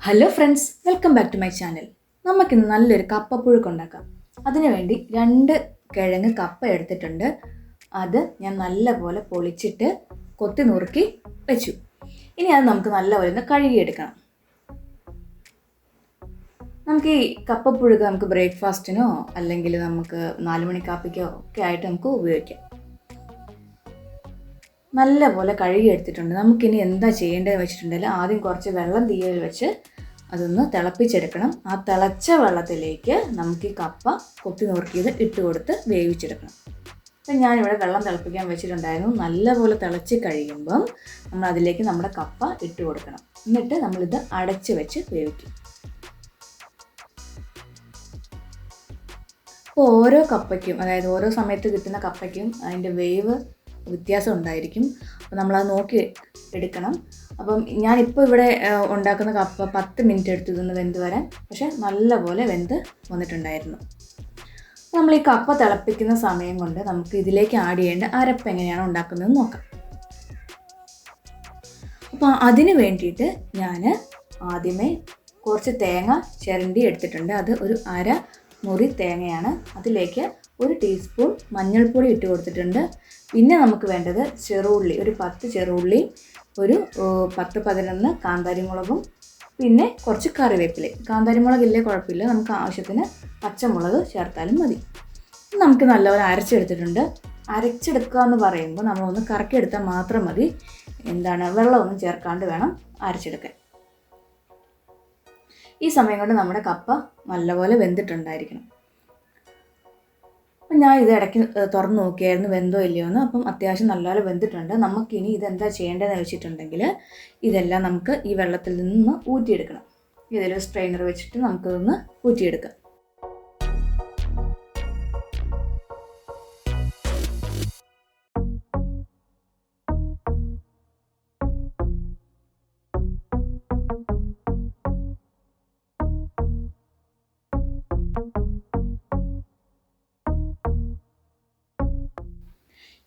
Hello friends, welcome back to my channel. നമുക്കിന്ന് നല്ലൊരു കപ്പപ്പുഴുക്ക് ഉണ്ടാക്കാം. അതിനുവേണ്ടി 2 കിഴങ്ങ് കപ്പ എടുത്തിട്ടുണ്ട്. അത് ഞാൻ നല്ലപോലെ പൊളിച്ചിട്ട് കൊത്തി നുറുക്കി വെച്ചു. ഇനി അത് നമുക്ക് നല്ലപോലെ ഒന്ന് കഴുകിയെടുക്കണം. നമുക്ക് ഈ കപ്പപ്പുഴുക്ക് നമുക്ക് ബ്രേക്ക്ഫാസ്റ്റിനോ അല്ലെങ്കിൽ നമുക്ക് 4 മണി കാപ്പിക്കോ ഒക്കെ ആയിട്ട് നമുക്ക് ഉപയോഗിക്കാം. നല്ലപോലെ കഴുകിയെടുത്തിട്ടുണ്ട്. നമുക്കിനി എന്താ ചെയ്യേണ്ടതെന്ന് വെച്ചിട്ടുണ്ടെങ്കിൽ ആദ്യം കുറച്ച് വെള്ളം തീയിൽ വെച്ച് അതൊന്ന് തിളപ്പിച്ചെടുക്കണം. ആ തിളച്ച വെള്ളത്തിലേക്ക് നമുക്ക് ഈ കപ്പ കൊത്തി നുറുക്കിയത് ഇട്ട് കൊടുത്ത് വേവിച്ചെടുക്കണം. അപ്പം ഞാനിവിടെ വെള്ളം തിളപ്പിക്കാൻ വെച്ചിട്ടുണ്ടായിരുന്നു. നല്ലപോലെ തിളച്ച് കഴിയുമ്പം നമ്മൾ അതിലേക്ക് നമ്മുടെ കപ്പ ഇട്ട് കൊടുക്കണം. എന്നിട്ട് നമ്മളിത് അടച്ച് വെച്ച് വേവിക്കും. അപ്പോൾ ഓരോ കപ്പയ്ക്കും, അതായത് ഓരോ സമയത്ത് കിട്ടുന്ന കപ്പയ്ക്കും അതിൻ്റെ വേവ് വ്യത്യാസം ഉണ്ടായിരിക്കും. അപ്പോൾ നമ്മളത് നോക്കി എടുക്കണം. അപ്പം ഞാനിപ്പോൾ ഇവിടെ ഉണ്ടാക്കുന്ന കപ്പ 10 മിനിറ്റ് എടുത്തു ഇതൊന്ന് വെന്ത് വരാൻ. പക്ഷെ നല്ലപോലെ വെന്ത് വന്നിട്ടുണ്ടായിരുന്നു. നമ്മൾ ഈ കപ്പ തിളപ്പിക്കുന്ന സമയം കൊണ്ട് നമുക്ക് ഇതിലേക്ക് ആഡ് ചെയ്യേണ്ട അരപ്പ് എങ്ങനെയാണ് ഉണ്ടാക്കുന്നതെന്ന് നോക്കാം. അപ്പോൾ അതിന് വേണ്ടിയിട്ട് ഞാൻ ആദ്യമേ കുറച്ച് തേങ്ങ ചിരണ്ടി എടുത്തിട്ടുണ്ട്. അത് ഒരു 1/2 മുറി തേങ്ങയാണ്. അതിലേക്ക് 1 ടീസ്പൂൺ മഞ്ഞൾപ്പൊടി ഇട്ട് കൊടുത്തിട്ടുണ്ട്. പിന്നെ നമുക്ക് വേണ്ടത് ചെറുള്ളി, ഒരു 10 ചെറുള്ളി, ഒരു 10-11 കാന്താരിമുളകും, പിന്നെ കുറച്ച് കറിവേപ്പില. കാന്താരിമുളകില്ലേ കുഴപ്പമില്ല, നമുക്ക് ആവശ്യത്തിന് പച്ചമുളക് ചേർത്താലും മതി. നമുക്ക് നല്ലപോലെ അരച്ചെടുത്തിട്ടുണ്ട്. അരച്ചെടുക്കുക എന്ന് പറയുമ്പോൾ നമ്മളൊന്ന് കറക്കിയെടുത്താൽ മാത്രം മതി. വെള്ളമൊന്നും ചേർക്കാണ്ട് വേണം അരച്ചെടുക്കാൻ. ഈ സമയം കൊണ്ട് നമ്മുടെ കപ്പ നല്ലപോലെ വെന്തിട്ടുണ്ടായിരിക്കണം. അപ്പം ഞാൻ ഇത് ഇടയ്ക്ക് തുറന്ന് നോക്കിയായിരുന്നു വെന്തോ ഇല്ലയോ എന്ന്. അപ്പം അത്യാവശ്യം നല്ലപോലെ വെന്തിട്ടുണ്ട്. നമുക്കിനി ഇതെന്താ ചെയ്യേണ്ടതെന്ന് വെച്ചിട്ടുണ്ടെങ്കിൽ ഇതെല്ലാം നമുക്ക് ഈ വെള്ളത്തിൽ നിന്ന് ഊറ്റിയെടുക്കണം. ഇതിലൊരു സ്ട്രെയിനർ വെച്ചിട്ട് നമുക്കിതൊന്ന് ഊറ്റിയെടുക്കാം.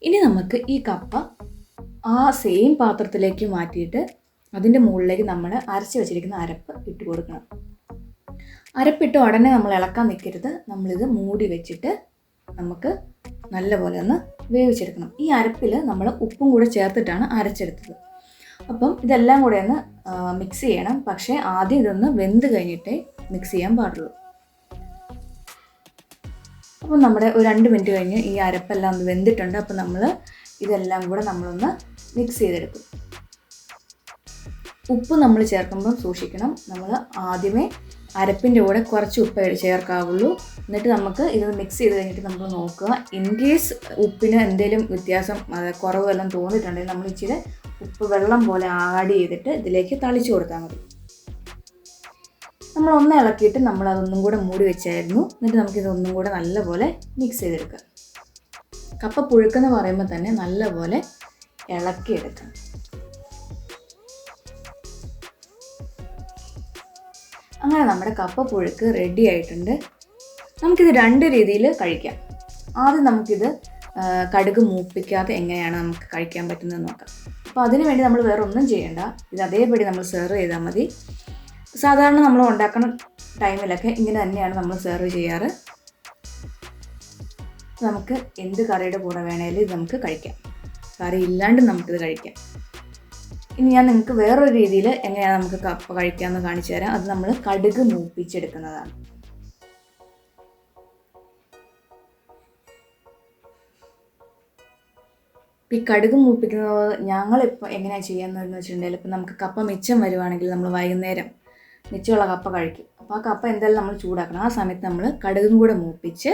ഇനി നമുക്ക് ഈ കപ്പ ആ സെയിം പാത്രത്തിലേക്ക് മാറ്റിയിട്ട് അതിൻ്റെ മുകളിലേക്ക് നമ്മൾ അരച്ച് വെച്ചിരിക്കുന്ന അരപ്പ് ഇട്ട് കൊടുക്കണം. അരപ്പിട്ട് ഉടനെ നമ്മൾ ഇളക്കാൻ നിൽക്കരുത്. നമ്മളിത് മൂടി വെച്ചിട്ട് നമുക്ക് നല്ലപോലെ ഒന്ന് വേവിച്ചെടുക്കണം. ഈ അരപ്പിൽ നമ്മൾ ഉപ്പും കൂടെ ചേർത്തിട്ടാണ് അരച്ചെടുത്തത്. അപ്പം ഇതെല്ലാം കൂടെ ഒന്ന് മിക്സ് ചെയ്യണം. പക്ഷേ ആദ്യം ഇതൊന്ന് വെന്ത് കഴിഞ്ഞിട്ടേ മിക്സ് ചെയ്യാൻ പാടുള്ളൂ. അപ്പോൾ നമ്മുടെ ഒരു 2 മിനിറ്റ് കഴിഞ്ഞ് ഈ അരപ്പെല്ലാം ഒന്ന് വെന്തിട്ടുണ്ട്. അപ്പോൾ നമ്മൾ ഇതെല്ലാം കൂടെ നമ്മളൊന്ന് മിക്സ് ചെയ്തെടുക്കും. ഉപ്പ് നമ്മൾ ചേർക്കുമ്പം സൂക്ഷിക്കണം. നമ്മൾ ആദ്യമേ അരപ്പിൻ്റെ കൂടെ കുറച്ച് ഉപ്പ് ചേർക്കാവുള്ളൂ. എന്നിട്ട് നമുക്ക് ഇത് മിക്സ് ചെയ്ത് കഴിഞ്ഞിട്ട് നമ്മൾ നോക്കുക. ഇൻ കേസ് ഉപ്പിന് എന്തെങ്കിലും വ്യത്യാസം കുറവ് വല്ലതും തോന്നിയിട്ടുണ്ടെങ്കിൽ നമ്മൾ ഇച്ചിരി ഉപ്പ് വെള്ളം പോലെ ആഡ് ചെയ്തിട്ട് ഇതിലേക്ക് തളിച്ചു കൊടുത്താൽ മതി. നമ്മളൊന്ന് ഇളക്കിയിട്ട് നമ്മളതൊന്നും കൂടെ മൂടി വെച്ചായിരുന്നു. എന്നിട്ട് നമുക്കിതൊന്നും കൂടെ നല്ലപോലെ മിക്സ് ചെയ്തെടുക്കാം. കപ്പ പുഴുക്കെന്ന് പറയുമ്പോൾ തന്നെ നല്ലപോലെ ഇളക്കിയെടുക്കണം. അങ്ങനെ നമ്മുടെ കപ്പ പുഴുക്ക് റെഡി ആയിട്ടുണ്ട്. നമുക്കിത് 2 രീതിയിൽ കഴിക്കാം. ആദ്യം നമുക്കിത് കടുക് മൂപ്പിക്കാതെ എങ്ങനെയാണ് നമുക്ക് കഴിക്കാൻ പറ്റുന്നത് നോക്കാം. അപ്പോൾ അതിനു വേണ്ടി നമ്മൾ വേറെ ഒന്നും ചെയ്യേണ്ട. ഇത് അതേപടി നമ്മൾ സെർവ് ചെയ്താൽ മതി. സാധാരണ നമ്മൾ ഉണ്ടാക്കുന്ന ടൈമിലൊക്കെ ഇങ്ങനെ തന്നെയാണ് നമ്മൾ സെർവ് ചെയ്യാറ്. നമുക്ക് എന്ത് കറിയുടെ കൂടെ വേണേലും ഇത് നമുക്ക് കഴിക്കാം. കറി ഇല്ലാണ്ട് നമുക്കിത് കഴിക്കാം. ഇനി ഞാൻ നിങ്ങൾക്ക് വേറൊരു രീതിയിൽ എങ്ങനെയാണ് നമുക്ക് കപ്പ കഴിക്കാമെന്ന് കാണിച്ചു തരാം. അത് നമ്മൾ കടുക് മൂപ്പിച്ചെടുക്കുന്നതാണ്. ഈ കടുക് മൂപ്പിക്കുന്നത് ഞങ്ങളിപ്പോൾ എങ്ങനെയാണ് ചെയ്യാമെന്ന് വെച്ചിട്ടുണ്ടെങ്കിൽ, ഇപ്പം നമുക്ക് കപ്പ മിച്ചം വരുവാണെങ്കിൽ നമ്മൾ വൈകുന്നേരം മിച്ചമുള്ള കപ്പ കഴിക്കും. അപ്പോൾ ആ കപ്പ എന്തായാലും നമ്മൾ ചൂടാക്കണം. ആ സമയത്ത് നമ്മൾ കടുകും കൂടെ മൂപ്പിച്ച്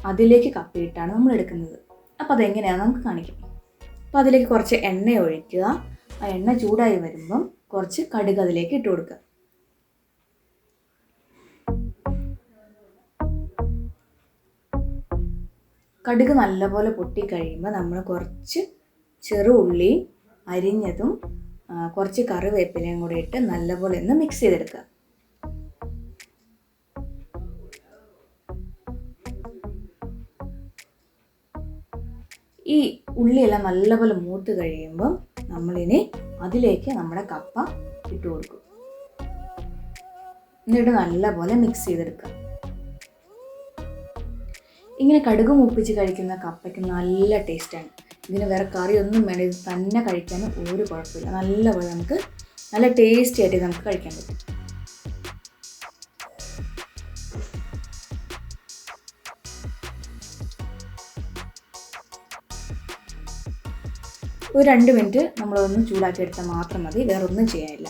അതിലേക്ക് കപ്പയിട്ടാണ് നമ്മൾ എടുക്കുന്നത്. അപ്പോൾ അതെങ്ങനെയാണെന്ന് നമുക്ക് കാണിക്കാം. അപ്പോൾ അതിലേക്ക് കുറച്ച് എണ്ണ ഒഴിക്കുക. ആ എണ്ണ ചൂടായി വരുമ്പം കുറച്ച് കടുക് അതിലേക്ക് ഇട്ട് കൊടുക്കുക. കടുക് നല്ലപോലെ പൊട്ടിക്കഴിയുമ്പോൾ നമ്മൾ കുറച്ച് ചെറുള്ളി അരിഞ്ഞതും കുറച്ച് കറിവേപ്പിലയും കൂടെ ഇട്ട് നല്ലപോലെ ഒന്ന് മിക്സ് ചെയ്തെടുക്കുക. ഈ ഉള്ളിയെല്ലാം നല്ലപോലെ മൂത്ത് കഴിയുമ്പം നമ്മളിനി അതിലേക്ക് നമ്മുടെ കപ്പ ഇട്ട് കൊടുക്കും. എന്നിട്ട് നല്ലപോലെ മിക്സ് ചെയ്തെടുക്കുക. ഇങ്ങനെ കടുക് മൂപ്പിച്ച് കഴിക്കുന്ന കപ്പയ്ക്ക് നല്ല ടേസ്റ്റാണ്. ഇതിന് വേറെ കറിയൊന്നും വേണ്ട, ഇത് തന്നെ കഴിക്കാനും ഒരു കുഴപ്പമില്ല. നല്ലപോലെ നമുക്ക് നല്ല ടേസ്റ്റി ആയിട്ട് നമുക്ക് കഴിക്കാൻ പറ്റും. ഒരു 2 മിനിറ്റ് നമ്മളതൊന്ന് ചൂടാക്കി എടുത്താൽ മാത്രം മതി, വേറെ ഒന്നും ചെയ്യാനില്ല.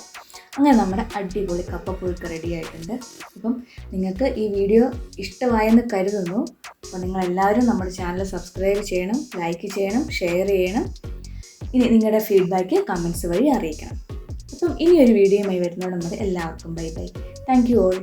അങ്ങനെ നമ്മുടെ അടിപൊളി കപ്പ പുഴുക്ക് റെഡി ആയിട്ടുണ്ട്. അപ്പം നിങ്ങൾക്ക് ഈ വീഡിയോ ഇഷ്ടമായെന്ന് കരുതുന്നു. അപ്പോൾ നിങ്ങളെല്ലാവരും നമ്മുടെ ചാനൽ സബ്സ്ക്രൈബ് ചെയ്യണം, ലൈക്ക് ചെയ്യണം, ഷെയർ ചെയ്യണം. ഇനി നിങ്ങളുടെ ഫീഡ്ബാക്ക് കമൻറ്റ്സ് വഴി അറിയിക്കണം. അപ്പം ഇനി ഒരു വീഡിയോയുമായി വരുന്നതോടെ എല്ലാവർക്കും bye bye. Thank you all.